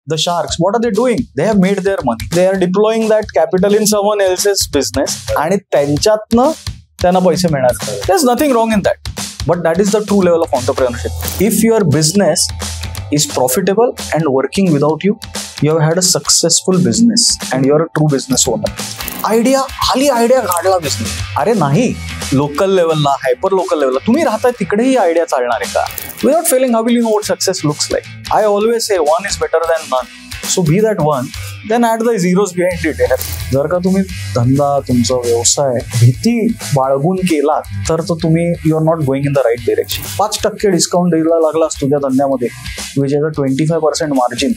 The sharks, what are they doing? They have made their money. They are deploying that capital in someone else's business आणि त्यांच्यातनं त्यांना पैसे मिळणार. There's nothing wrong in that. But that is the true level of entrepreneurship. If your business is profitable and working without you, you have had a successful business and you are a true business owner. Idea काढला business. अरे नाही, local लेवलला, hyper local लेवलला तुम्ही राहताय तिकडेही idea चालणार आहे का? Without failing how will you know what success looks like? I always say one is better than none. So be that one, then at the zeros behind it. जर का तुम्ही धंदा, तुमचा व्यवसाय भीती बाळगून केला तर तुम्ही you are not going in the right direction. 5% discount द्यायला लागलास तुझ्या धंद्यामध्ये, which is a 25% margin,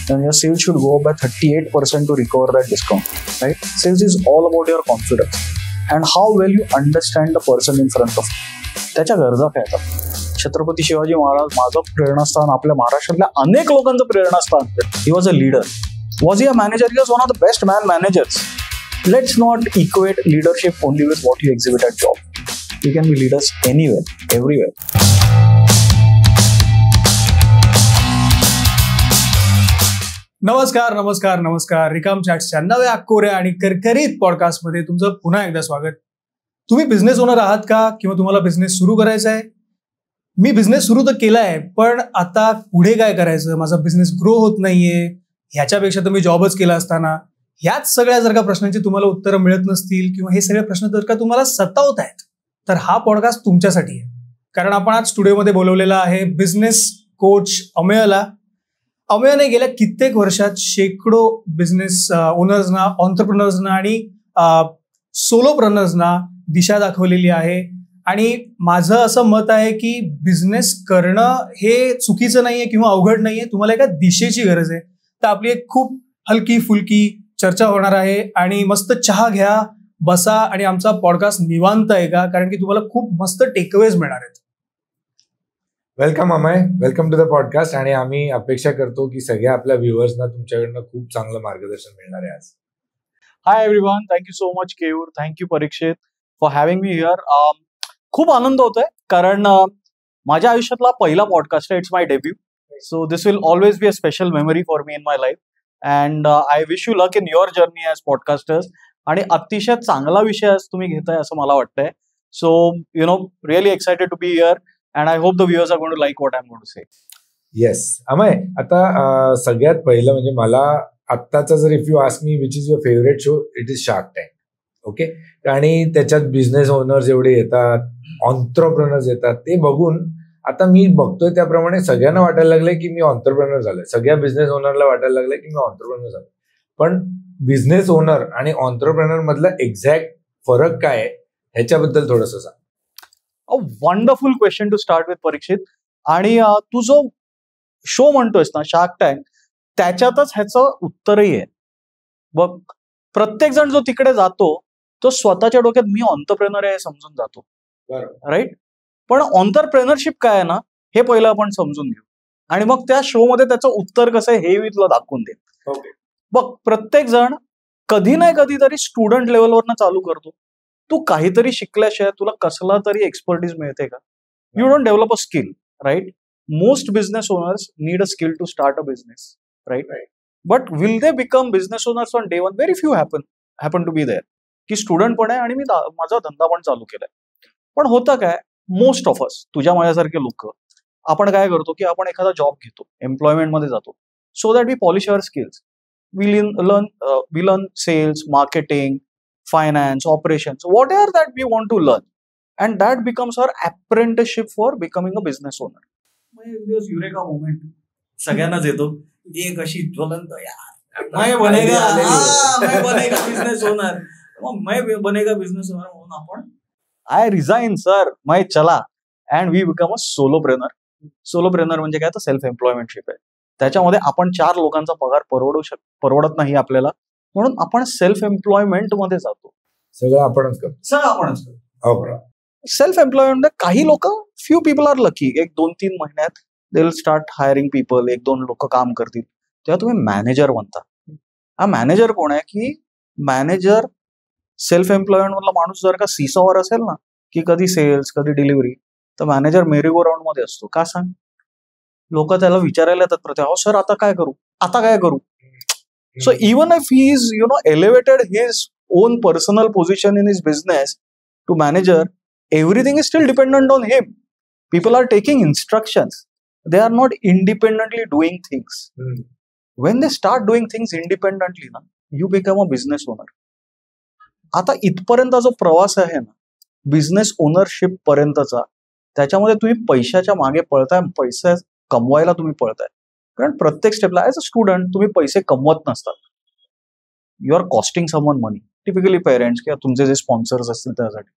then your sales should go up by 38% to recover that discount, right? Sales is all about your confidence and how well you understand the person in front of you. त्याच्या गरजा काय आहेत? छत्रपती शिवाजी महाराज माझं प्रेरणास्थान, आपल्या महाराष्ट्रातल्या अनेक लोकांचं प्रेरणास्थान. He was a leader. Was he a manager? He was one of the best managers. Let's not equate leadership only with what you exhibit at job. You can be leaders anywhere, everywhere. नमस्कार. रिकाम चॅट्सच्या नव्या कोऱ्या आणि करकरीत पॉडकास्टमध्ये तुमचं पुन्हा एकदा स्वागत. तुम्ही बिझनेस ओनर आहात का? किंवा तुम्हाला बिझनेस सुरू करायचा आहे? मी बिझनेस सुरू तर केला आहे, पण आता पुढे काय करायचं? माझा बिझनेस ग्रो होत नाहीये, ह्याच्यापेक्षा तर मी जॉबच केला असताना. ह्याच सगळ्या जर का प्रश्नांची तुम्हाला उत्तरं मिळत नसतील किंवा हे सगळे प्रश्न जर का तुम्हाला सतावत आहेत, तर हा पॉडकास्ट तुमच्यासाठी आहे. कारण आपण आज स्टुडिओमध्ये बोलवलेला आहे बिझनेस कोच अमेयला. अमेयने गेल्या कित्येक वर्षात शेकडो बिझनेस ओनर्सना, ऑन्टरप्रिनर्सना आणि सोलोप्रिनर्सना दिशा दाखवलेली आहे. आणि माझं असं मत आहे की बिझनेस करणं हे चुकीचं नाहीये किंवा अवघड नाहीये, तुम्हाला एका दिशेची गरज आहे. तर आपली एक खूप हलकी फुलकी चर्चा होणार आहे आणि मस्त चहा घ्या, बसा आणि आमचा पॉडकास्ट निवांत ऐका, कारण की तुम्हाला खूप मस्त टेकअवेज मिळणार आहेत. Welcome Amay, welcome to the podcast. आणि आम्ही अपेक्षा करतो की सगळ्या आपल्या व्ह्युअर्सना तुमच्याकडनं खूप चांगलं मार्गदर्शन मिळणार आहे आज. Hi everyone, thank you so much Keyur, thank you Parikshit for having me here. खूप आनंद होतोय कारण माझ्या आयुष्यातला पहिला पॉडकास्ट आहे. It's my debut, so this will always be a special memory for me in my life. And I wish you luck in your journey as podcasters. आणि अतिशय चांगला विषय आज तुम्ही घेताय असं मला वाटतंय. So you know, really excited to be here. And I hope the viewers are going to like what I'm going to say. Yes. Amay, आता सगळ्यात पहिलं म्हणजे मला आत्ताचा जर if you ask me which is your favourite show, it is shark tank. Okay. आणि त्याच्यात business owners एवढे येतात, ऑन्ट्रप्रेनर्स येतात, ते बघून आता मी बघतोय त्याप्रमाणे सगळ्यांना वाटायला लागलंय की मी ऑन्ट्रप्रेनर झालोय. सगळ्या बिझनेस ओनरला वाटायला लागलंय की मी ऑन्ट्रप्रेनर झालोय. पण बिझनेस ओनर आणि ऑन्ट्रप्रेनर मधला एक्झॅक्ट फरक काय आहे ह्याच्याबद्दल थोडंसं सांग. A wonderful question to start with Parikshit. आणि तू जो शो म्हणतोयस ना शार्क टँक, त्याच्यातच ह्याचं उत्तरही आहे. बघ, प्रत्येक जण जो तिकडे जातो तो स्वतःच्या डोक्यात मी ऑन्टरप्रेनर आहे हे समजून जातो, राईट? पण ऑन्टरप्रेनरशिप काय आहे ना हे पहिलं आपण समजून घेऊ आणि मग त्या शो मध्ये त्याचं उत्तर कसं आहे हे मी तुला दाखवून देईन. बघ, प्रत्येक जण कधी ना कधीतरी स्टुडंट लेवलवरनं चालू करतो. तू काहीतरी शिकल्याशिवाय तुला कसला तरी एक्सपर्टीज मिळते का? You don't develop a skill, right? Most business owners need a skill to start a business, right? But will they become business owners on day one? Very few happen to be there. की student पण आहे आणि मी माझा धंदा पण चालू केलाय. पण होतं काय, मोस्ट ऑफ अस, तुझ्या माझ्यासारखे लोक, आपण काय करतो की आपण एखादा जॉब घेतो, एम्प्लॉयमेंट मध्ये जातो, so that we polish our skills. We learn sales, marketing, finance, operations, whatever that we want to learn, and that becomes our apprenticeship for becoming a business owner. This eureka moment सगळ्यांनाच येतो, एक अशी ज्वलंत यार मैं बनेगा business owner, मैं बनेगा बिझनेस ओनर म्हणून आपण आय रिझाइन सर, मैं चला and we become a solopreneur. Solopreneur म्हणजे काय, तर सेल्फ एम्प्लॉयमेंटशिप आहे. त्याच्यामध्ये आपण 4 लोकांचा पगार परवडत नाही आपल्याला, म्हणून आपण सेल्फ एम्प्लॉयमेंट मध्ये जातो. सगळं आपणच करतो. सेल्फ एम्प्लॉयमेंट काही लोक, फ्यू पीपल आर लकी, 1-2-3 महिन्यात they will start hiring people, 1-2 लोक काम करतील, तेव्हा तुम्ही मॅनेजर बनता. हा मॅनेजर कोण आहे की मॅनेजर सेल्फ एम्प्लॉयमेंट मधला माणूस जर का सीसॉवर असेल ना, की कधी सेल्स कधी डिलिव्हरी, तर मॅनेजर मेरी गो राऊंड मध्ये असतो. का सांग? लोक त्याला विचारायला येतात प्रत्येक, सर आता काय करू, आता काय करू. So even if he is, elevated his own personal position in his business to manager, everything is still dependent on him. People are taking instructions. They are not independently doing things. When they start doing things independently, you become a business owner. आता इथपर्यंत जो प्रवास आहे ना, business ownership पर्यंतचा, त्याच्यामध्ये तुम्ही पैशाच्या मागे पळताय, पैसे कमवायला तुम्ही पळताय. कारण प्रत्येक स्टेपला ऍज अ स्टुडंट तुम्ही पैसे कमवत नसतात. You are costing someone money, typically parents किंवा तुमचे जे स्पॉन्सर्स असतील त्यासाठी.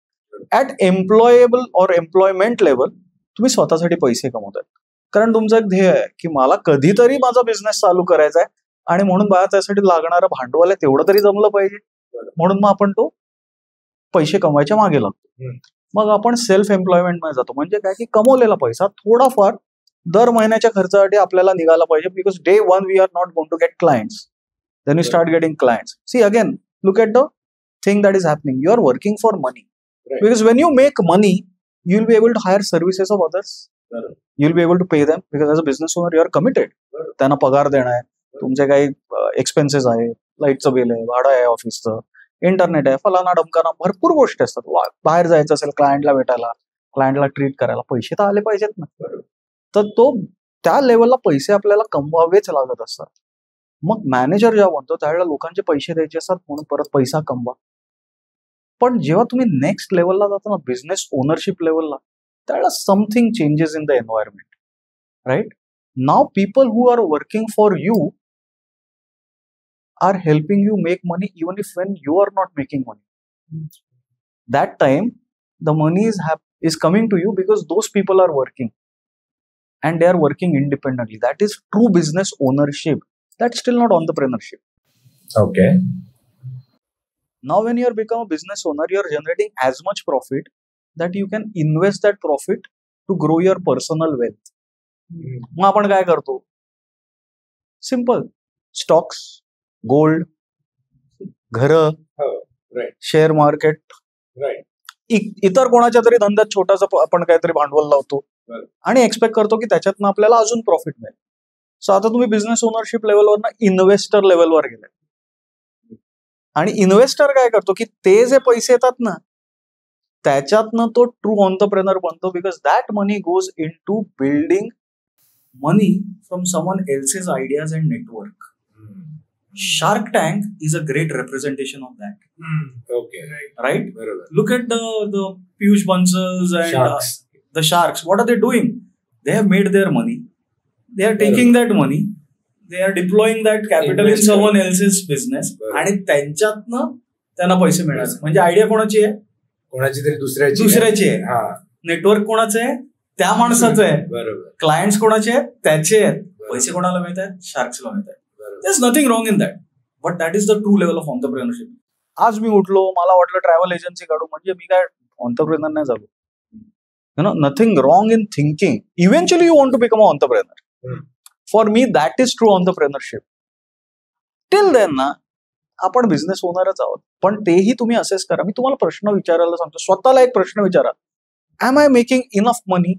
ऍट एम्प्लॉयेबल और एम्प्लॉयमेंट लेवल तुम्ही स्वतःसाठी पैसे कमवताय. कारण तुमचं एक ध्येय आहे की मला कधीतरी माझा बिझनेस चालू करायचा आहे आणि म्हणून मला त्यासाठी लागणारं भांडवल आहे तेवढं तरी जमलं पाहिजे. म्हणून मग आपण तो पैसे कमवायच्या मागे लागतो. मग आपण सेल्फ एम्प्लॉयमेंट मध्ये जातो. म्हणजे काय की कमवलेला पैसा थोडाफार दर महिन्याच्या खर्चासाठी आपल्याला निघाला पाहिजे. Because day one we are not going to get clients, then you start getting clients. See again look at the thing that is happening. You are working for money. Because when you make money you will be able to hire services of others. You will be able to pay them because as a business owner you are committed. त्यांना पगार देणं आहे, तुमचे काही expenses आहे, लाईटचं bill आहे, भाडं आहे ऑफिसचं, इंटरनेट आहे, फलाना डमकाना, भरपूर गोष्टी असतात. बाहेर जायचं असेल क्लायंटला भेटायला, क्लायंटला ट्रीट करायला, पैसे तर आले पाहिजेत ना. तर त्या लेवलला पैसे आपल्याला कमवावेच लागत असतात. मग मॅनेजर जेव्हा म्हणतो त्यावेळेला लोकांचे पैसे द्यायचे असतात म्हणून परत पैसा कमवा. पण जेव्हा तुम्ही नेक्स्ट लेवलला जाता ना, बिझनेस ओनरशिप लेवलला, त्यावेळेला something changes in the environment. Right now people who are working for you are helping you make money even if when you are not making money. That time the money is coming to you because those people are working and they are working independently. That is true business ownership. That's still not entrepreneurship. Okay. Now when you are become a business owner, you are generating as much profit that you can invest that profit to grow your personal wealth. मग आपण काय करतो? Simple, stocks, gold, घर, share market, इतर कोणाच्या तरी धंद्यात छोटासा आपण काहीतरी भांडवल लावतो आणि एक्सपेक्ट करतो की त्याच्यातनं आपल्याला अजून प्रॉफिट मिळेल. सो आता तुम्ही बिझनेस ओनरशिप लेवलवर इन्व्हेस्टर लेवलवर गेले आणि इन्व्हेस्टर काय करतो की ते जे पैसे येतात ना त्याच्यातनं तो ट्रू ऑन्टरप्रेनर बनतो. Because that money goes into building money from someone else's ideas and network. Shark Tank is a great representation of that. Okay. Right? Barabar. Look at the Piyush Bansals and Sharks. The sharks. What are they doing? They have made their money. They are taking that money. They are deploying that capital in someone else's business. आणि त्यांच्यातनं त्यांना पैसे मिळाले. म्हणजे idea कोणाची आहे? कोणाची तरी दुसऱ्याची आहे. नेटवर्क कोणाचं आहे? त्या माणसाचं आहे. बरोबर. क्लायंट्स कोणाचे आहेत? त्याचे आहेत. पैसे कोणाला मिळत आहेत? शार्क्सला मिळत आहेत. There's nothing wrong in that, but that is the true level of entrepreneurship. आज मी उठलो, मला वाटलं ट्रॅव्हल एजन्सी काढू, म्हणजे मी काय ऑन्टरप्रेनर नाही झालो. Nothing wrong in thinking. Eventually you want to become an entrepreneur. For me that is true entrepreneurship. Till then ना आपण बिझनेस ओनरच आहोत. पण तेही तुम्ही असेस करा. मी तुम्हाला प्रश्न विचारायला सांगतो. स्वतःला एक प्रश्न विचारा. Am I making enough money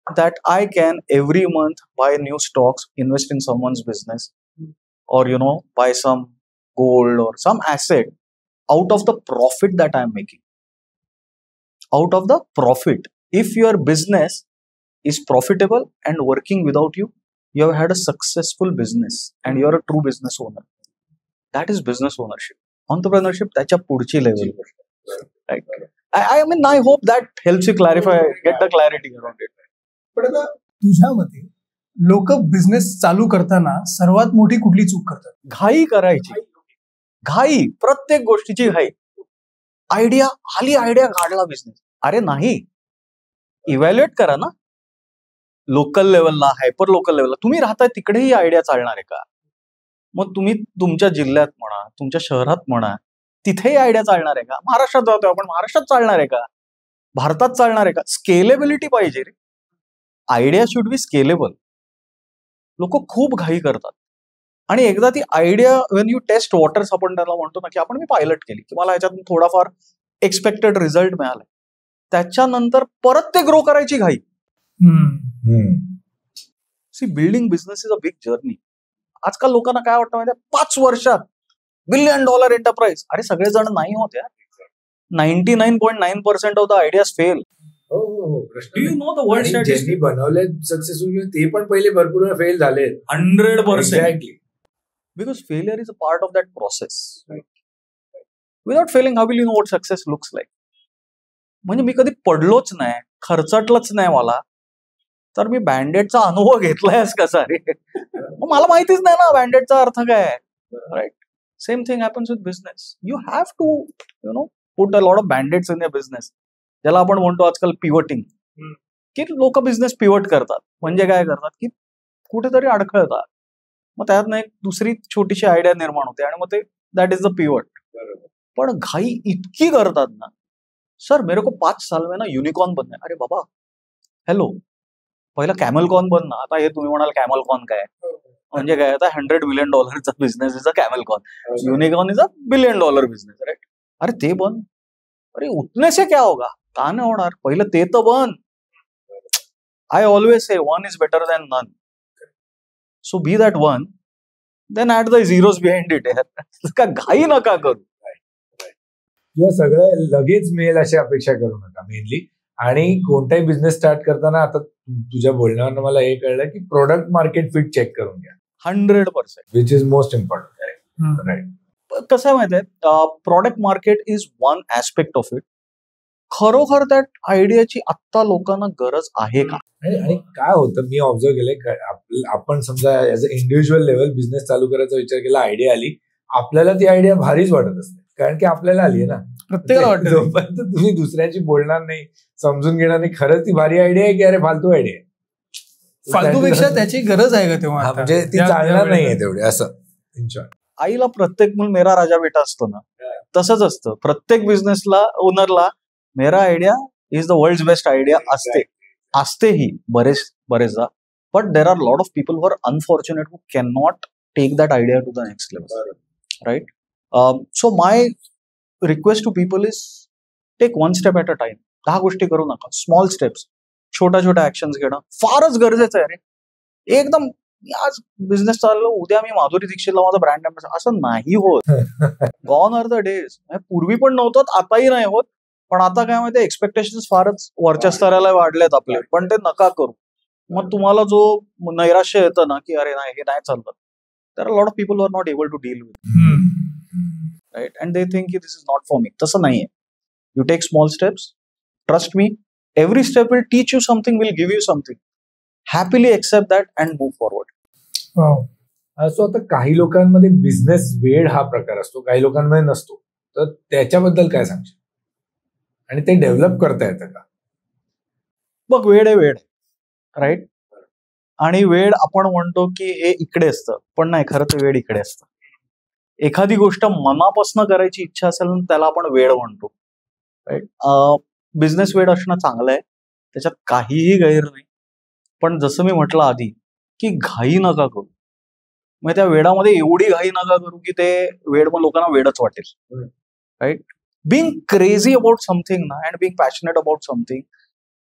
that I can every month buy new stocks, invest in someone's business, or buy some gold or some asset out of the profit that I am making? Out of the profit. If your business is profitable and working without you, you have had a successful business and you are a true business owner. That is business ownership. Entrepreneurship त्याच्या पुढची level. Right? I mean, I hope that helps you clarify, get the clarity around it. पण आता तुझ्या मते लोक business चालू करताना सर्वात मोठी कुठली चूक करतात? घाई करायची. घाई, प्रत्येक गोष्टीची घाई. आयडिया काढला बिझनेस. अरे नाही, इव्हॅल्युएट करा ना. लोकल लेवलला, हायपर लोकल लेवलला तुम्ही राहताय तिकडेही आयडिया चालणार आहे का? मग तुम्ही तुमच्या जिल्ह्यात म्हणा, तुमच्या शहरात म्हणा, तिथेही आयडिया चालणार आहे का? महाराष्ट्रात जातोय आपण, महाराष्ट्रात चालणार आहे का? भारतात चालणार आहे का? स्केलेबिलिटी पाहिजे रे. Idea should be scalable. लोक खूप घाई करतात आणि एकदा ती idea when you test waters आपण त्याला म्हणतो ना की आपण मी पायलट केली की मला याच्यातून थोडाफार एक्सपेक्टेड रिझल्ट मिळालाय, त्याच्यानंतर परत ते ग्रो करायची घाई. See building business is a big journey. आजकाल लोकांना काय वाटतं माहिती 5 वर्षात $1 बिलियन एंटरप्राइज. अरे सगळेजण नाही होत्या. 99.9% ऑफ द आयडियाज फेल. हो do you know the world statistics? ज्यांनी बनवले सक्सेसफुल ते पण पहिले भरपूर वेळा फेल झाले. 100%. Exactly. Because failure is a part of that process. Without failing, how will you know what success looks like? म्हणजे मी कधी पडलोच नाही, खर्चटलंच नाही मला, तर मी बँडेडचा अनुभव घेतलायस कसा रे? मला माहितीच नाही ना बँडेडचा अर्थ काय आहे. Right. Same thing happens with business. You have to put a lot of band-aids in your business. ज्याला आपण म्हणतो आजकाल पिवटिंग, की लोक बिझनेस पिवट करतात. म्हणजे काय करतात की कुठेतरी अडखळतात, मग त्यातनं एक दुसरी छोटीशी आयडिया निर्माण होते आणि मग ते दॅट इज द पिवट. पण घाई इतकी करतात ना, सर मेरे को 5 साल में ना युनिकॉर्न बनना है. अरे बाबा हॅलो, पहिला कॅमलकॉर्न बन ना. आता हे तुम्ही म्हणाल कॅमलकॉर्न काय म्हणजे काय? आता $100 billion business is a camelcorn. Unicorn is a $1 billion business. Right. अरे ते बन. अरे उतने से क्या होगा? का नाही होणार? पहिलं ते तर बन. I always say one is better than none. So be that one, then at the zeros behind it. का घाई नका करू. किंवा सगळं लगेच मिळेल अशी अपेक्षा करू नका मेनली. आणि कोणताही बिझनेस स्टार्ट करताना आता तुझ्या बोलण्यावर मला हे कळलं की प्रोडक्ट मार्केट फिट चेक करून घ्या. 100%. Which is most important. Right. कसं आहे माहितीये, product market is one aspect of it. खरोखर त्या आयडियाची आत्ता लोकांना गरज आहे का? आणि काय होतं, मी ऑब्झर्व केलंय, आपण समजा as a individual level business चालू करायचा विचार केला, आयडिया आली, आपल्याला ती आयडिया भारीच वाटत असते, कारण की आपल्याला आली आहे ना. प्रत्येकाला वाटतं. जोपर्यंत तुम्ही दुसऱ्याची बोलणार नाही, समजून घेणार नाही, खरंच ती भारी आयडिया आहे की अरे फालतू आयडिया आहे, फालतूपेक्षा त्याची गरज आहे का तेव्हा? म्हणजे ती चालणार नाहीये तेवढे असं. आईला प्रत्येक मूल मेरा राजा बेटा असतो ना, तसंच असतं. प्रत्येक बिझनेसला ओनरला मेरा idea is the world best idea असतेही बरेचदा. But there are lot of people who are unfortunate who can not take that idea to the next level. Right. So my request to people is take one step at a time. 10 गोष्टी करू नका. Small steps, छोट्या छोट्या actions घेणं फारच गरजेचं आहे रे. एकदम आज बिझनेस चाललो, उद्या मी माधुरी दीक्षितला माझा ब्रँड अँबॅसेडर, असं नाही होत. Gone are the days. पूर्वी पण नव्हतं, आताही नाही होत. पण आता काय माहिती, एक्सपेक्टेशन फारच वरच्या स्तराला वाढलेत आपले. पण ते नका करू. मग तुम्हाला जो नैराश्य येतं ना की अरे नाही हे नाही चाललं, there are lot of people who are not able to deal with. Right. And they think की this is not for me. तसं नाहीये. You take small steps. Trust me, every step will teach you something, will give you something. Happily accept that and move forward. So आता काही लोकांमध्ये business वेड हा प्रकार असतो, काही लोकांमध्ये नसतो, तर त्याच्याबद्दल काय सांगशील? आणि ते डेव्हलप करता येतं का? बघ, वेड आहे वेड. राईट. आणि वेड आपण म्हणतो की हे इकडे असतं, पण नाही, खरं तर वेड इकडे असतं. एखादी गोष्ट मनापासून करायची इच्छा असेल ना, त्याला आपण वेड म्हणतो. राईट. बिझनेस वेड असणं चांगलं आहे, त्याच्यात काहीही गैर नाही. पण जसं मी म्हटलं आधी की घाई नका करू. मग त्या वेडामध्ये एवढी घाई नका करू की ते वेड मग लोकांना वेडच वाटेल. Right. Being crazy about something ना, and being passionate about something,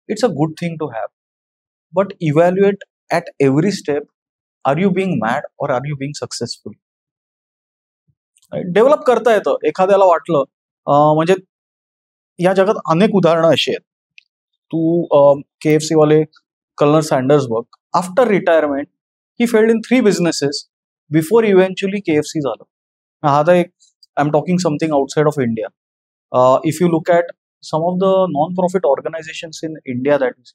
it's a good thing to have. But evaluate at every step, are you being mad or are you being successful. Develop करता येतं. एखाद्याला वाटलं, म्हणजे या जगात अनेक उदाहरणं अशी आहेत. तू KFC वाले कर्नल सँडर्स बघ. After retirement he failed in 3 businesses before eventually KFC झालं. आता एक I am talking something outside of India. If you look at some of the non profit organisations in India, that is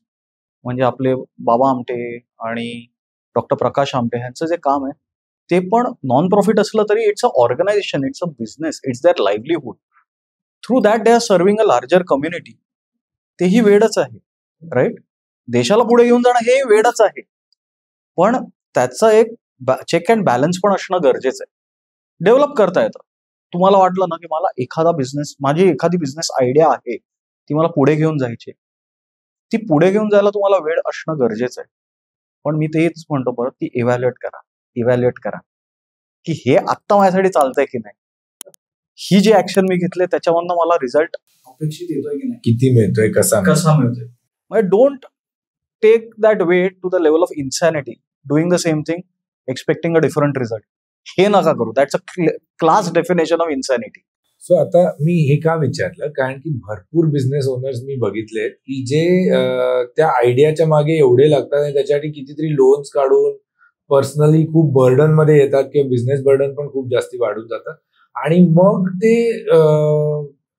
म्हणजे आपले बाबा आमटे आणि doctor Prakash Amte यांचं जे काम आहे ते पण नॉन प्रॉफिट असलं तरी it's a organisation, it's a business, it's that livelihood. Through that they are serving a larger community. तेही वेडच आहे. राईट. देशाला पुढे घेऊन जाणं हे वेडच आहे. पण त्याचं एक चेक अँड बॅलन्स पण असणं गरजेचं आहे. डेव्हलप करता येतं. तुम्हाला वाटलं ना की मला माझी एखादी बिझनेस आयडिया आहे, ती मला पुढे घेऊन जायची, ती पुढे घेऊन जायला तुम्हाला वेळ असणं गरजेचं आहे. पण मी तेच म्हणतो परत की इव्हॅल्युएट करा की हे आत्ता माझ्यासाठी चालतंय की नाही, ही जी ऍक्शन मी घेतली त्याच्यावरनं मला रिझल्ट अपेक्षित येतोय की नाही, किती मिळतोय, कसा मिळतोय. म्हणजे don't take that way to the level of insanity doing the same thing expecting a different result. हे नका करू. That's a class definition of insanity. So आता मी हे का विचारलं, कारण की भरपूर बिझनेस ओनर्स मी बघितलेत की जे त्या आयडियाच्या मागे एवढे लागतात आणि त्याच्यासाठी कितीतरी लोन्स काढून पर्सनली खूप बर्डन मध्ये येतात किंवा बिझनेस बर्डन पण खूप जास्ती वाढून जातं आणि मग ते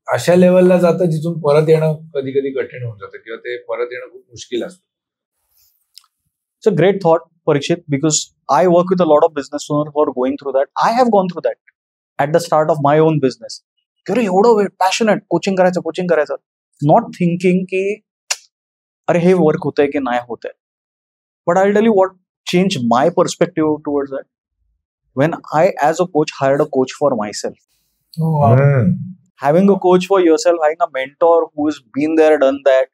अशा लेवलला जातं जिथून परत येणं कधी कधी कठीण होऊन जातं किंवा ते परत येणं खूप मुश्किल असतं. It's a great thought, Parikshit, because I work with a lot of business owners who are going through that. I have gone through that at the start of my own business. अरे एवढं वेळ passionate coaching करायचं not thinking की अरे हे work होतंय की नाही होतंय. But I tell you what change my perspective towards that when I as a coach hired a coach for myself. Oh, wow. Having a coach for yourself, having a mentor who's been there, done that,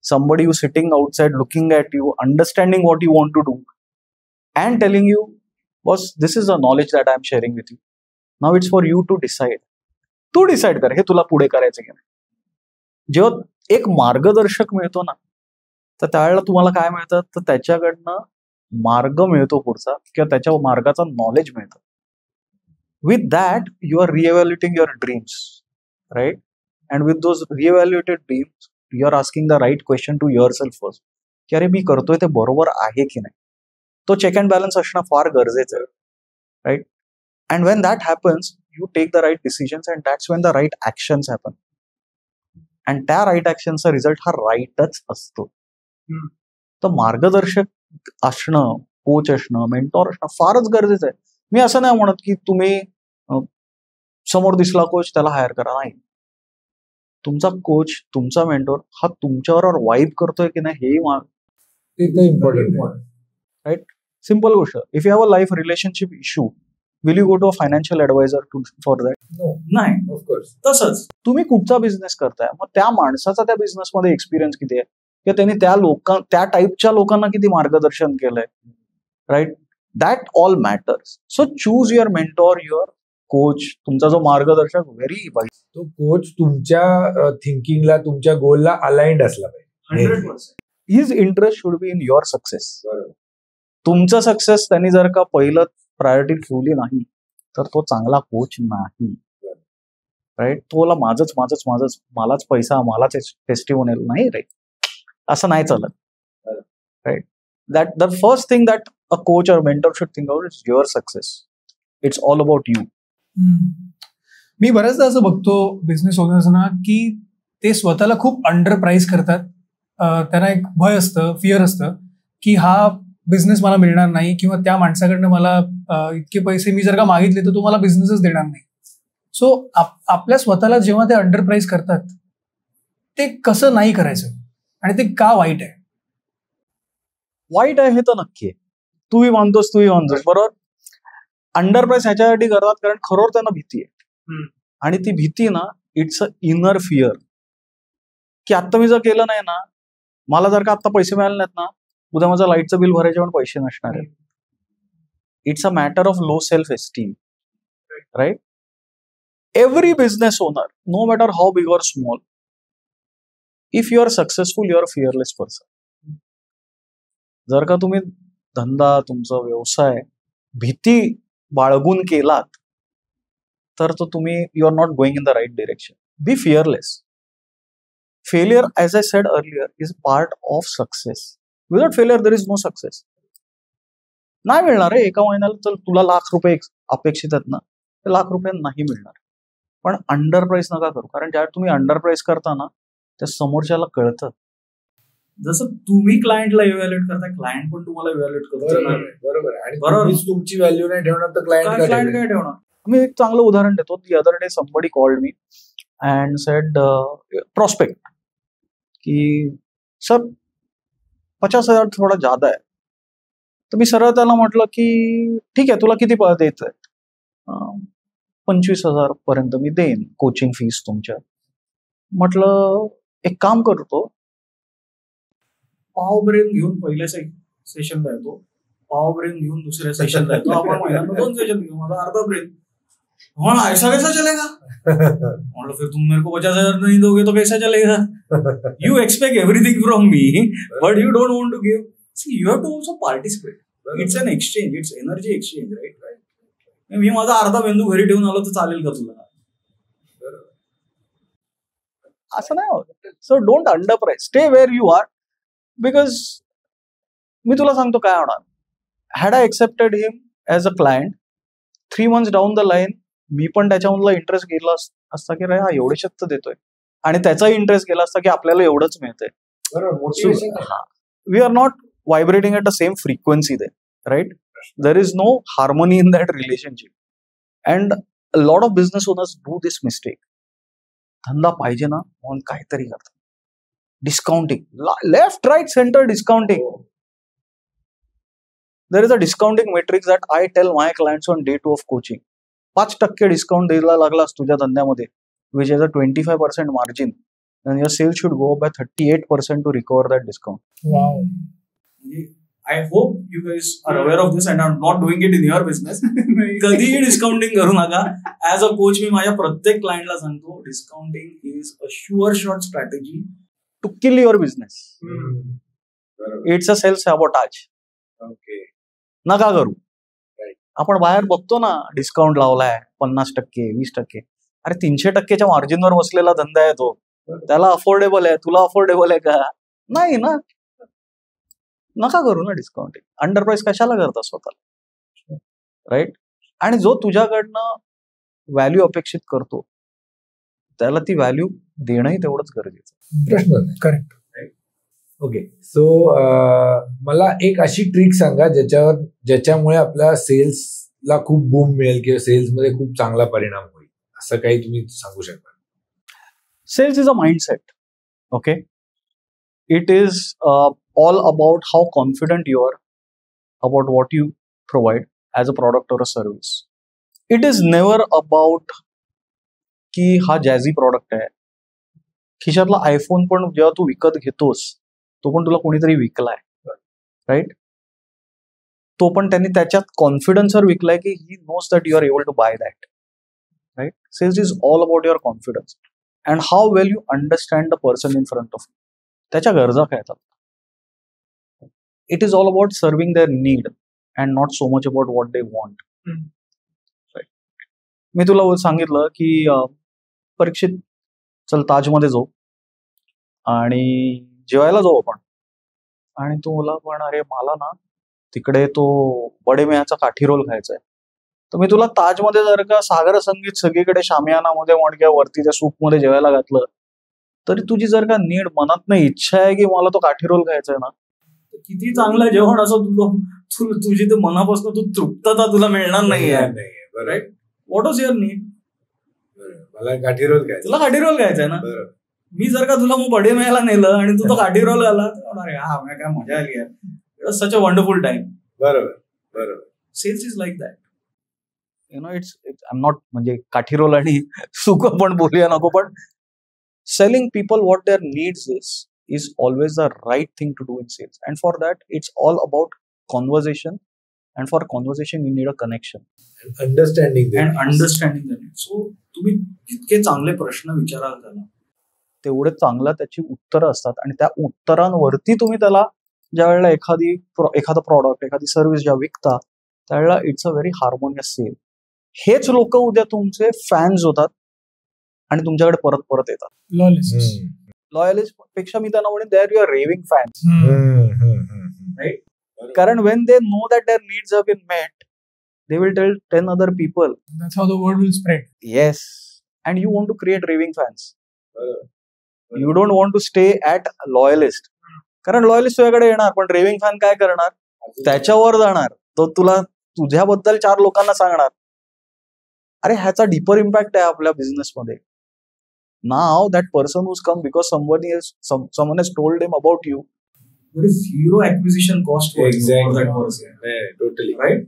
somebody who's sitting outside looking at you, understanding what you want to do and telling you, boss, this is the knowledge that I'm sharing with you. Now it's for you to decide. तू decide कर हे तुला पुढे करायचं की नाही. जेव्हा एक मार्गदर्शक मिळतो ना तर त्यावेळेला तुम्हाला काय मिळतं तर त्याच्याकडनं मार्ग मिळतो पुढचा किंवा त्याच्या मार्गाचा नॉलेज मिळतं. With that you are reevaluating your dreams, right? And with those reevaluated dreams you are asking the right question to yourself first की अरे मी करतोय ते बरोबर आहे की नाही. तो चेक अँड बॅलन्स असणं फार गरजेचं आहे, right? And when that happens you take the right decisions and that's when the right actions happen. And त्या right actionचा रिझल्ट हा राईटच असतो. तर मार्गदर्शक असणं, कोच असणं, मेंटॉर असणं फारच गरजेचं आहे. मी असं नाही म्हणत की तुम्ही समोर दिसला कोच त्याला हायर करा, नाही. तुमचा कोच, तुमचा मेंटॉर हा तुमच्यावर वाईब करतोय की नाही हे इम्पॉर्टंट, राईट? सिम्पल गोष्ट. If you have a life relationship issue, will you go to a financial adviser for that? नाही. ऑफकोर्स. तसंच तुम्ही कुठचा बिझनेस करताय, मग त्या माणसाचा त्या बिझनेसमध्ये एक्सपिरियन्स किती आहे किंवा त्यांनी त्या टाईपच्या लोकांना किती मार्गदर्शन केलंय, right? That all matters. So choose your mentor, your coach, तुमचा जो मार्गदर्शक व्हेरी वाईज. तो कोच तुमच्या थिंकिंगला, तुमच्या गोलला अलाइंड असला पाहिजे. 100%. His interest should be in your success. तुमचं सक्सेस त्यांनी जर का पहिलं प्रायोरिटी ठेवली नाही तर तो चांगला कोच नाही, राईट? तोला माझंच मलाच पैसा, मलाच टेस्टिमोनियल नाही, राईट? असं नाही चालत, right? That the first thing that a coach or mentor should think about is your success. It's all about you. मी बऱ्याचदा असं बघतो बिझनेस ओनर्सना की ते स्वतःला खूप अंडर प्राइस करतात. त्यांना एक भय असतं, फिअर असतं की हा बिझनेस मला मिळणार नाही किंवा त्या माणसाकडनं मला इतके पैसे मी जर का मागितले तर तो मला बिझनेसच देणार नाही. सो आपल्या स्वतःला जेव्हा ते अंडर प्राइस करतात ते कसं नाही करायचं आणि ते का वाईट आहे? वाईट आहे हे तर नक्की आहे. तूही मानतोस बरोबर. अंडर प्राइस ह्याच्यासाठी करतात कारण खरोखर त्यांना भीती आहे. आणि ती भीती ना, इट्स अ इनर फिअर की आता मी जर केलं नाही ना, मला जर का आता पैसे मिळाले नाहीत ना, उद्या माझं लाईटचं बिल भरायचे पण पैसे नसणार आहेत. It's a matter of low self esteem, right? Every business owner, no matter how big or small, if you are successful, you are fearless person. जर का तुम्ही धंदा, तुमचा व्यवसाय भीती बाळगून केलात तर तो तुम्ही you are not going in the right direction. Be fearless. Failure, as I said earlier, is part of success. Without failure, there is no success. नाही मिळणार आहे एका महिन्याला. तर तुला ₹1,00,000 अपेक्षित आहेत ना, ते ₹1,00,000 नाही मिळणार. पण अंडर प्राइस नका करू, कारण ज्यावेळी तुम्ही अंडर प्राइस करता ना, त्या समोरच्याला कळतं. जसं तुम्ही क्लायंटला इव्हॅल्युएट करता, क्लायंट पण तुम्हाला इव्हॅल्युएट करतो. बरोबर. आणि तुमची व्हॅल्यू नाही ठेवणार तर क्लायंट काय ठेवणार? मी एक चांगलं उदाहरण देतो. The other day somebody called me and sed, prospect, कि सर 50,000 थोडा ज्यादा आहे. तर मी सरळ त्याला म्हटलं की ठीक आहे, तुला किती देत आहे? 25,000 पर्यंत मी देईन कोचिंग फीस तुमच्या. म्हटलं एक काम करतो, पाव ब्रेन घेऊन पहिल्या सेशनला येतो, पाव ब्रेन घेऊन दुसऱ्या सेशनला येतो, आपण महिन्याला 2 सेशन घेऊ, माझा अर्धा ब्रेन. ऐसा कैसा चलेगा? मतलब फिर तुम मेरे को 50,000 नहीं दोगे तो कैसा चलेगा? You expect everything from me, but you don't want to give. See, you have to also participate. It's an exchange, it's energy exchange, right. मी माझा अर्धा मेंदू घरी ठेवून आलो तर चालेल का तुला? असं नाही होत. So don't underprice, stay where you are. Because मी तुला सांगतो काय होणार. Had I accepted him as a client, 3 months down the line मी पण त्याच्यामधला इंटरेस्ट गेला असता की हा एवढेच तर देतोय, आणि त्याचाही इंटरेस्ट गेला असता की आपल्याला एवढंच मिळतंय. We are not vibrating at the same frequency they, right. There is no harmony in that relationship. And a lot of business owners do this mistake. धंदा पाहिजे ना म्हणून काहीतरी करतात. Discounting, left right centre discounting. There is a discounting matrix that I tell my clients on day 2 of coaching. 5% discount द्यायला लागलास तुझ्या धंद्यामध्ये, which is a 25% margin, then your sales should go up by 38% to recover that discount. Wow. I hope you guys are aware of this and are not doing it in your business. कधीही discounting करू नका. As a coach मी माझ्या प्रत्येक क्लायंटला सांगतो, discounting is a sure shot strategy to kill your business. It's a self sabotage. नका करू. आपण बाहेर बघतो ना, डिस्काउंट लावलाय 50%, 20%. अरे 300%च्या मार्जिनवर बसलेला धंदा आहे तो. त्याला अफोर्डेबल आहे, तुला अफोर्डेबल आहे का? नाही ना. नका करू ना डिस्काउंटिंग. अंडरप्राइस कशाला करता स्वतःला, राईट. आणि जो तुझ्याकडनं व्हॅल्यू अपेक्षित करतो त्याला ती व्हॅल्यू देणंही तेवढंच गरजेचं. प्रश्न नाही. करेक्ट. ओके. सो मला एक अशी ट्रिक सांगा ज्याच्यामुळे आपल्या सेल्सला खूप बूम मिळेल किंवा सेल्समध्ये खूप चांगला परिणाम होईल, असं काही तुम्ही सांगू शकता? Sales is a mindset. Okay. It is all about how confident you are about what you provide as a product or a service. It is never about की हा जॅझी प्रॉडक्ट आहे. खिशातला आयफोन पण जेव्हा तू विकत घेतोस तो पण तुला कोणीतरी विकलाय, राईट. तो पण त्यांनी त्याच्यात कॉन्फिडन्सवर विकलाय की he knows that you are able to buy that, right. Sales is all about your confidence and how well you understand the person in front of you. त्याच्या गरजा काय आहेत. It is all about serving their need and not so much about what they want, right. मी तुला सांगितलं की परीक्षित चल ताजमध्ये जाऊ आणि जेवायला जाऊ आपण. आणि तुला पण अरे मला ना तिकडे तो बडे मियाचा काठी रोल खायचा आहे. तर मी तुला ताजमध्ये जर का सागर संगीत सगळीकडे शामियानामध्ये म्हण किंवा वरती त्या सूपमध्ये जेवायला घातलं, तरी तुझी जर का नीड मनात नाही इच्छा आहे की मला तो काठी रोल खायचा आहे ना, किती चांगलं जेवण असं तुझी तर मनापासून तू तृप्तता तुला मिळणार नाही आहे, right. What was your need? मला काठी रोल खायचा, तुला काठी रोल खायचा आहे ना. मी जर का तुला मग बडे मियाला नेलं आणि तू तो काठी रोल आला, अरे हा काय मजा आली आहे, सच अ वंडरफुल टाइम. बरोबर बरोबर. Sales is like that. You know it's I am not म्हणजे काठी रोल आणि सुख पण बोलूया नको, पण selling people what their needs is always the right thing to do in sales. And for that it's all about conversation. And for conversation you need a connection, understanding the need. So तुम्ही जितके चांगले प्रश्न विचाराल त्याला तेवढे चांगलं त्याची उत्तरं असतात. आणि त्या उत्तरांवरती तुम्ही त्याला ज्या वेळेला एखादा प्रॉडक्ट एखादी सर्व्हिस ज्या विकता त्यावेळेला it's a very harmonious sale. हेच लोक उद्या तुमचे फॅन्स होतात आणि तुमच्याकडे परत परत येतात. लॉयलिस्ट पेक्षा मी त्यांना म्हणेन they are your raving fans, right. कारण when they know that their needs have been met they will tell 10 other people. That's how the word will spread. Yes. And you want to create raving fans. You don't want to stay at loyalist. कारण loyalist तुझ्याकडे येणार पण raving fan काय करणार, त्याच्यावर जाणार, तो तुला तुझ्याबद्दल 4 लोकांना सांगणार. अरे ह्याचा डीपर इम्पॅक्ट आहे आपल्या बिझनेसमध्ये. Now that person who's come because someone has told him about you. There is zero acquisition cost for that person. Totally. Right?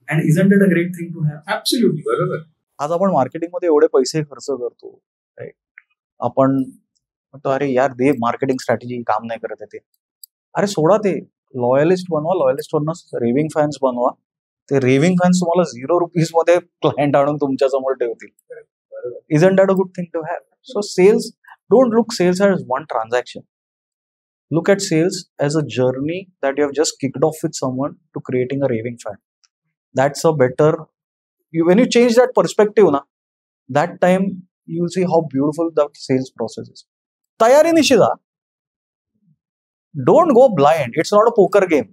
And isn't it a great thing to have? Absolutely. बरोबर. आज आपण marketing मध्ये एवढे पैसे खर्च करतो, right. आपण म्हणतो अरे यार दे मार्केटिंग स्ट्रॅटेजी काम नाही करत आहे ते. अरे सोडा ते, लॉयलिस्ट बनवा, लॉयलिस्ट वरनं रेविंग फॅन्स बनवा. ते रेविंग फॅन्स तुम्हाला ₹0 मध्ये क्लायंट आणून तुमच्या समोर ठेवतील. Isn't that a good thing to have? So sales, don't look sales as one transaction. look at sales as a journey that you have just kicked off with someone to creating a raving fan. That's a better, when you change that perspective na, that time you will see how beautiful the sales process is. Tayari nishida. Don't go blind. It's not a poker game,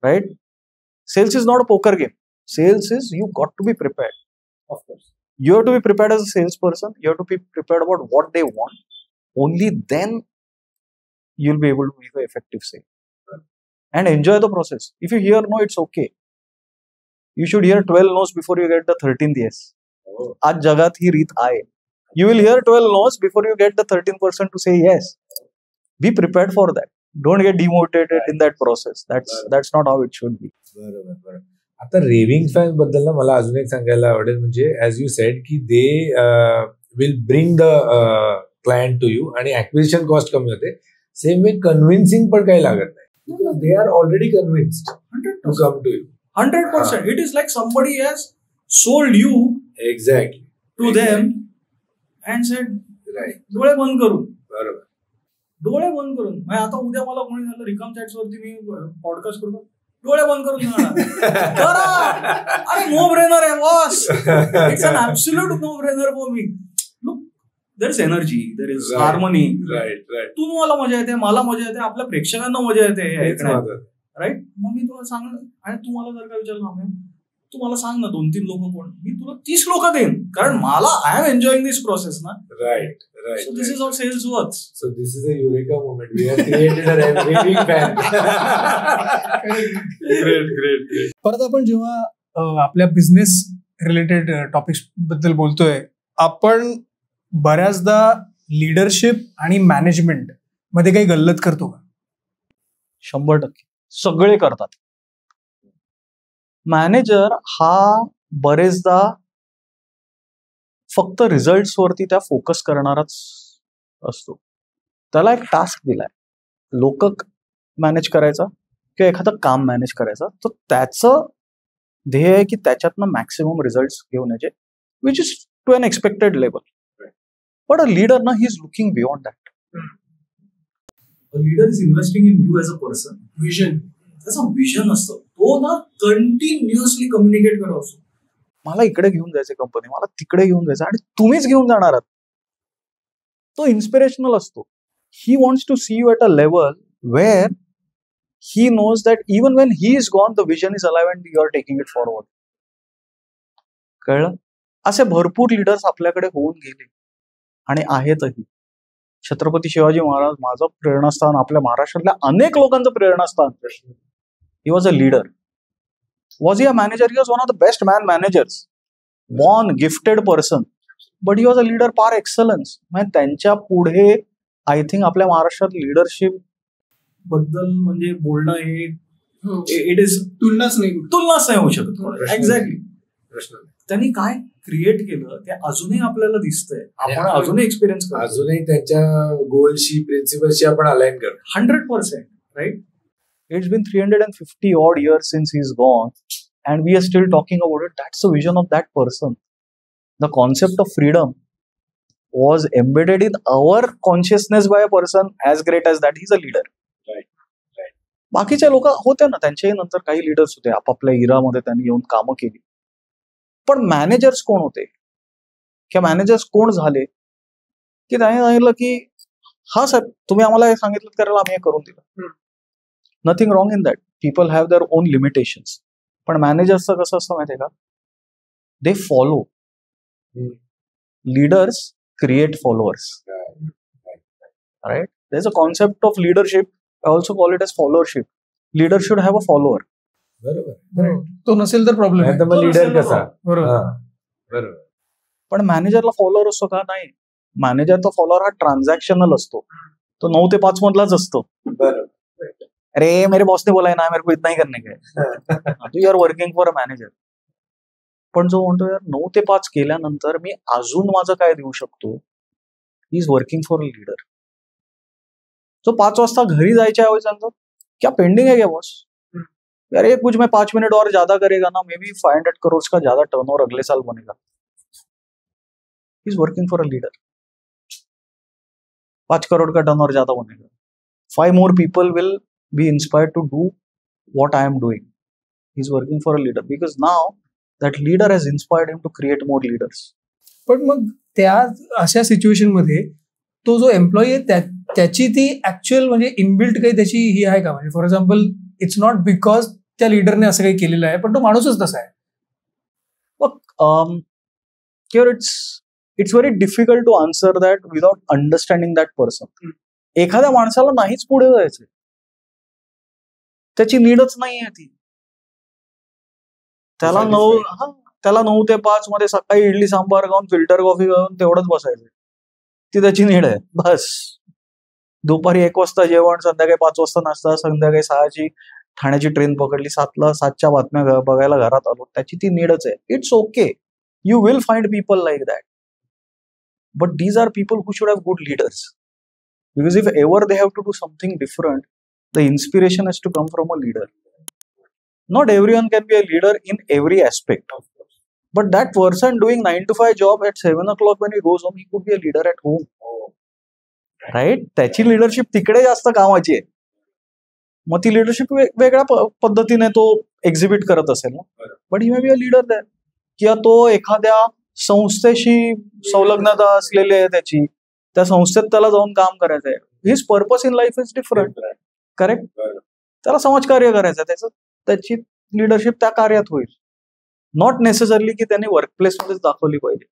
right? Sales is not a poker game. Sales is, you got to be prepared. Of course. You have to be prepared as a salesperson. You have to be prepared about what they want. Only then you'll be able to make an effective sale. And enjoy the process. If you hear no, it's okay. You should hear 12 no's before you get the 13th yes. Aaj jagat hi reet aaye. You will hear 12 no's before you get the 13th person to say yes. Be prepared for that. Don't get demotivated in that process. That's not how it should be. बरोबर. आता रेव्हिंग fan बद्दल ना मला अजून एक सांगायला आवडेल, म्हणजे ॲज यू सेड की they will bring the client to you आणि ऍक्विजिशन कॉस्ट कमी होते. सेम वे कन्व्हिन्सिंग पण काही लागत नाही. They are already convinced to come to you. 100%. It is like somebody has sold you exactly to them and said, right. डोळे बंद करून. बरोबर. डोळे बंद करून. आता उद्या मला कोणी झालं रिकाम चॅट्स वरती मी पॉडकास्ट करतो, डोळे बंद करून करा. अरे नो ब्रेनर आहे boss. It's an absolute no brainer for me. Look, there is energy, there is harmony. Right right. तुम्हाला मजा येते, मला मजा येते, आपल्या प्रेक्षकांना मजा येते हे ऐकण्यात, तेच राईट. मग मी तुला सांग, आणि तुम्हाला जर का विचारलं तू मला सांग ना 2-3 लोक कोण, मी तुला 30 लोक देईन, कारण मला I am enjoying this process ना. Right right. So this is how sales works. So this is a eureka moment. We have created a raving fan. Great. परत आपण जेव्हा आपल्या बिझनेस रिलेटेड टॉपिक्स बद्दल बोलतोय, आपण बऱ्याचदा लिडरशिप आणि मॅनेजमेंट मध्ये काही गल्लत करतो का? 100% सगळे करतात. मॅनेजर हा बरेचदा फक्त रिझल्ट्स वरती त्या फोकस करणाराच असतो. त्याला एक टास्क दिलाय, लोक मॅनेज करायचा किंवा एखादं काम मॅनेज करायचं, तर त्याचं ध्येय आहे की त्याच्यातनं मॅक्सिमम रिझल्ट घेऊन यायचे, which is to an expected level. But a leader ना, he is looking beyond that. A leader is investing in you as a person. Vision. त्याचा विजन असतो, तो ना कंटिन्युअसली कम्युनिकेट करत असतो. मला इकडे घेऊन जायचं कंपनी, मला तिकडे घेऊन जायचं, आणि तुम्हीच घेऊन जाणार आहात. तो इन्स्पिरेशनल असतो. He wants to see you at a level where he knows that even when he is gone the vision is alive and you are taking it forward. कळलं? असे भरपूर लीडर्स आपल्याकडे होऊन गेले आणि आहेतही. छत्रपती शिवाजी महाराज माझं प्रेरणास्थान, आपल्या महाराष्ट्रातल्या अनेक लोकांचं प्रेरणास्थान. He was a leader. Was he a manager? He was one of the best man managers. Born, gifted person. But he was a leader par excellence. त्यांच्या पुढे आय थिंक आपल्या महाराष्ट्रात लिडरशिप बद्दल म्हणजे बोलणं हे इट इज तुलनाच नाही होऊ शकत. एक्झॅक्टली. त्यांनी काय क्रिएट केलं ते अजूनही आपल्याला दिसतंय, आपण अजूनही एक्सपिरियन्स करतो, अजूनही त्यांच्या गोलशी प्रिन्सिपलशी आपण अलाइन करतो. 100%. Right. It's been 350 odd years since he's gone, and we are still talking about it. That's the vision of that person. The concept of freedom was embedded in our consciousness by a person as great as that. He's a leader. Right. बाकीचे लोक होते ना, त्यांच्याही नंतर काही leaders होते, आपापल्या इरामध्ये त्यांनी येऊन कामं केली. पण मॅनेजर्स कोण होते किंवा मॅनेजर्स कोण झाले की त्यांनी सांगितलं की हा सर तुम्ही आम्हाला हे सांगितलं करायला, आम्ही हे करून दिलं. Nothing wrong in that. People have their own limitations. पण मॅनेजर्सचं कसं असतं माहितीये का, they follow. Leaders create followers. Right. There is a concept of leadership. I also call it as followership. Leader should have a follower. बरोबर. तो नसेल तर प्रॉब्लेम. लीडर कसा? बरोबर. पण मॅनेजरला फॉलोअर असतो का? नाही. मॅनेजरचा फॉलोअर हा ट्रान्झॅक्शनल असतो. तो 9 ते 5 मधलाच असतो. बरोबर. अरे मेरे बॉस ने बोला है ना, मेरे को इतना ही करने का. तू you are working for a manager. पण जो म्हणतो यार 9 ते 5 केल्यानंतर मी अजून माझं काय देऊ शकतो, he is working for a leader. जो 5 वाजता घरी जायच्या ऐवजी सांगतो क्या पेंडिंग है क्या बॉस, यार ये कुछ मैं 5 मिनट और ज्यादा करेगा ना, मे बी 500 करोड़ का ज्यादा टर्नओवर अगले साल बनेगा. He is working for a leader. 5 crore का टर्नओवर ज्यादा बनेगा. 5 more people will be inspired to do what I am doing. He's working for a leader because now that leader has inspired him to create more leaders. पण मग त्या अशा situation मध्ये तो जो एम्प्लॉई आहे त्याची ती ऍक्च्युअल म्हणजे इनबिल्ट काही त्याची ही आहे का? म्हणजे for example it's not because त्या लीडरने असं काही केलेलं आहे, पण तो माणूसच तसा आहे. Here it's very difficult to answer that without understanding that person. एखाद्या माणसाला नाहीच पुढे जायचंय, त्याची नीडच नाहीये ती. त्याला 9 ते 5 मध्ये सकाळी इडली सांबार खाऊन फिल्टर कॉफी घेऊन तेवढंच बसायचंय. ती त्याची नीड आहे बस. दुपारी 1 वाजता जेवण, संध्याकाळी 5 वाजता नाश्ता, संध्याकाळी 6ची ठाण्याची ट्रेन पकडली, 7च्या बातम्या बघायला घरात आलो, त्याची ती नीडच आहे. It's okay, you will find people like that, but these are people who should have good leaders. Because if ever they have to do something different, the inspiration has to come from a leader. Not everyone can be a leader in every aspect, but that person doing 9 to 5 job at 7 o'clock when he goes home, he could be a leader at home, right? त्याची leadership तिकडे जास्त कामाची आहे. मग ती leadership वेगळ्या पद्धतीने तो एक्झिबिट करत असेल ना, but he may be a leader that. किंवा तो एखाद्या संस्थेशी संलग्नता असलेली आहे त्याची, त्या संस्थेत त्याला जाऊन काम करायचं आहे. His purpose in life is different, correct? त्याला समाजकार्य करायचं आहे, त्याची लिडरशिप त्या कार्यात होईल. नॉट नेसेसरली की त्यांनी वर्कप्लेस मध्येच दाखवली पाहिजे.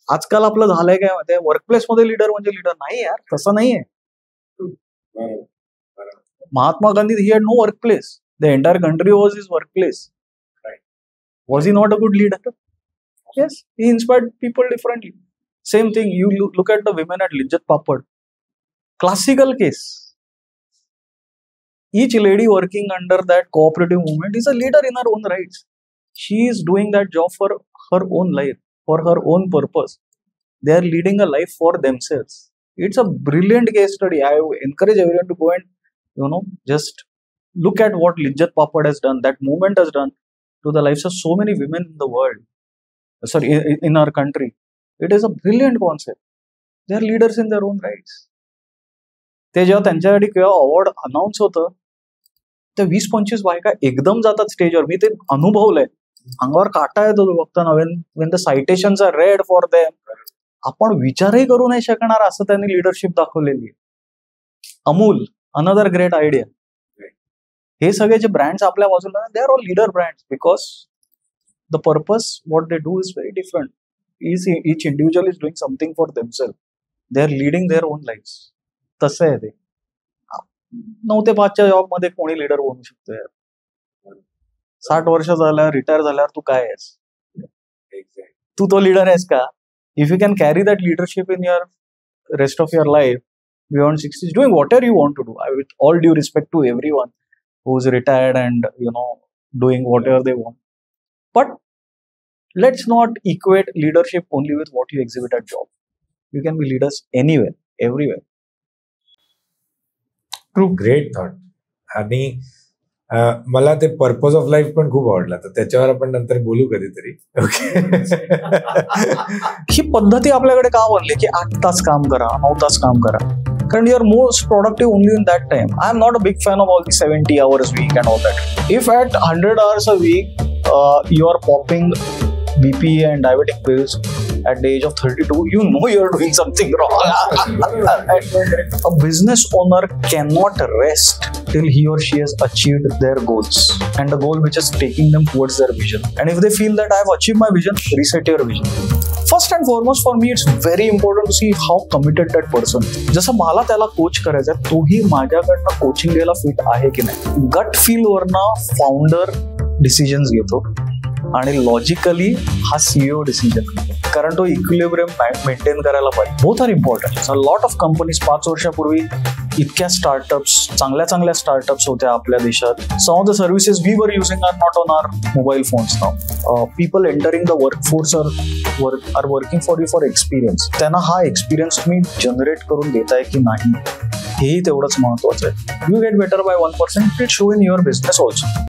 आजकाल आपलं झालंय काय माहितीये, वर्कप्लेस मध्ये लीडर म्हणजे लीडर नाही यार, तसं नाहीये. Mahatma Gandhi, he had no workplace. The entire country was his workplace. Was he not a good leader? Yes, he inspired people differently. Same thing, you look at the women at Lijjat Papad. Classical case. Each lady working under that cooperative movement is a leader in her own rights. She is doing that job for her own life, for her own purpose. They are leading a life for themselves. It's a brilliant case study. I encourage everyone to go and, just look at what Lijjat Papad has done, that movement has done to the lives of so many women in the world. Sorry, in our country. It is a brilliant concept. They are leaders in their own rights. ते जेव्हा त्यांच्यासाठी किंवा award announce होतं, त्या 20-25 बायका एकदम जातात स्टेजवर. मी ते अनुभवलंय, अंगावर काटा येतो बघताना. When the citations are read for them, आपण विचारही करू नाही शकणार असं त्यांनी लिडरशिप दाखवलेली आहे. Amul, another great idea. हे सगळे जे ब्रँड्स आपल्या बाजूला, they are all leader brands because the purpose what they do is very different. Each individual is doing something for themselves. They are leading their own lives. तसं आहे ते. 9 ते 5च्या job मध्ये कोणी लीडर बनू शकतो यार. 60 वर्ष झाल्यावर, रिटायर झाल्यावर तू काय आहेस? तू तो लीडर आहेस का? If you can carry that leadership in your rest of your life beyond 60, doing whatever you want to do. With all due respect to everyone who is retired and doing whatever they want. But let's not equate leadership only with what you exhibit at job. You can be leaders anywhere, everywhere. True, great thought. आणि मला ते purpose of life पण खूप आवडला, तर त्याच्यावर आपण नंतर बोलू कधीतरी. ही पद्धती आपल्याकडे का बनली की 8 तास काम करा, 9 तास काम करा, कारण you are most productive only in that time. I am not a big fan of all the 70 hours week and all that. If at 100 hours a week you are popping BP and diabetic pills at the age of 32, you know you're doing something wrong. A business owner cannot rest till he or she has achieved their goals and the goal which is taking them towards their vision. And if they feel that I have achieved my vision, reset your vision. First and foremost for me, it's very important to see how committed that person is. जसं मला त्याला coach करायचं, तोही माझ्याकडनं coaching घ्यायला fit आहे की नाही. गट फील वरनं फाउंडर डिसिजन्स घेतो आणि लॉजिकली हा सीईओ डिसिजन घेतो, कारण तो इक्विलिब्रियम मेंटेन करायला पाहिजे. Both are important. A lot of companies 5 वर्षापूर्वी इतक्या स्टार्टअप्स, चांगल्या स्टार्टअप्स होत्या आपल्या देशात. Some of the services we are using are not on our mobile phones now. People entering the workforce are working for you for experience. त्यांना हा experience तुम्ही generate करून देताय की नाही, हेही तेवढंच महत्वाचं आहे. You get better by 1%, it show in your business also.